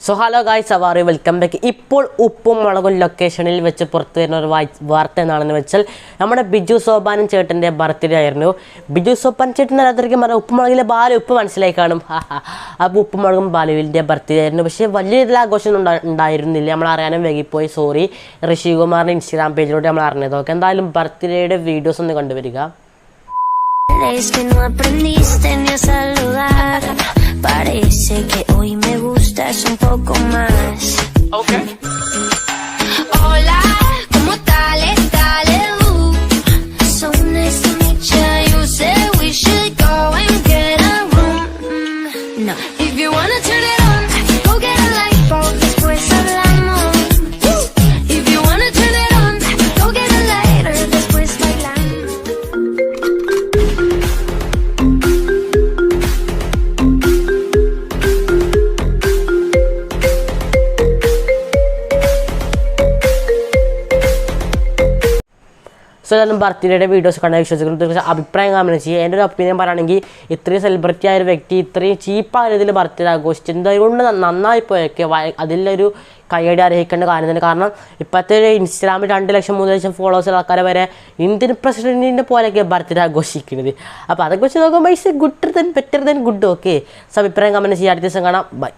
So hello guys, Savari welcome back. ഇപ്പോൾ ഉപ്പും മുളകും ലൊക്കേഷനിൽ വെച്ച് പുറത്തു വരുന്ന ഒരു വാർത്ത എന്താണെന്ന് വെച്ചാൽ നമ്മുടെ ബിജു സോപാനൻ ചേട്ടൻ്റെ ബർത്ത്ഡേ ആയിരുന്നു. ബിജു സോപാനൻ ചേട്ടൻ അറിയാത്തവർക്ക് പറഞ്ഞാൽ ഉപ്പുമുളകിലെ ബാലു ഉപ്പ് മനസ്സിലായി കാണും. അപ്പോൾ ഉപ്പുമുളകും ബാലുവിൻ്റെ ബർത്ത്ഡേ ആയിരുന്നു. പക്ഷേ വലിയ രീതിയിൽ ആഘോഷം ഉണ്ടായിരുന്നില്ല. നമ്മൾ അറിയാനും വൈകിപ്പോയി, സോറി. ഋഷികുമാറിൻ്റെ ഇൻസ്റ്റാഗ്രാം പേജിലൂടെ നമ്മൾ അറിഞ്ഞത്. ഓക്കെ, എന്തായാലും ബർത്ത്ഡേയുടെ വീഡിയോസ് ഒന്ന് കണ്ടുവരിക. Es que no aprendiste ni a saludar. Parece que hoy me gustas un poco más. Okay. Hola, ¿cómo tal? So nice to meet ya. You say we should go and get a room. No. If you wanna turn it on, go get a light bulb. Después hablamos. If you wanna turn it on, go get a lighter. Después bailamos. So എല്ലാവരും ബർത്ത്ഡേയുടെ videos കണ്ട വിശ്വസിക്കുന്നു. അഭിപ്രായം comment ചെയ്യുക. എൻ്റെ ഒരു opinion പറയുകയാണെങ്കിൽ ഇത്രയും celebrity ആയ ഒരു വ്യക്തി ഇത്രയും ചീപ്പായ രീതിയിൽ ബർത്ത്ഡേ ആഘോഷിച്ച് എന്തുകൊണ്ട് നന്നായിപ്പോയൊക്കെ അതിലൊരു കയ്യടി അർഹിക്കേണ്ട കാര്യം തന്നെ. കാരണം ഇപ്പോഴത്തെ ഒരു ഇൻസ്റ്റാഗ്രാമിൽ 2 ലക്ഷം 3 ലക്ഷം ഫോളോവേഴ്സുള്ള ആൾക്കാരെ വരെ ഇന്ത്യൻ പ്രസിഡൻറ്റിൻ്റെ പോലെയൊക്കെ ബർത്ത്ഡേ ആഘോഷിക്കുന്നത്. അപ്പോൾ അതൊക്കെ വെച്ച് നോക്കുമ്പോൾ it's good better than good. Okay, so അഭിപ്രായം കമന്റ് ചെയ്യുക. അടുത്ത ദിവസം കാണാം. ബൈ.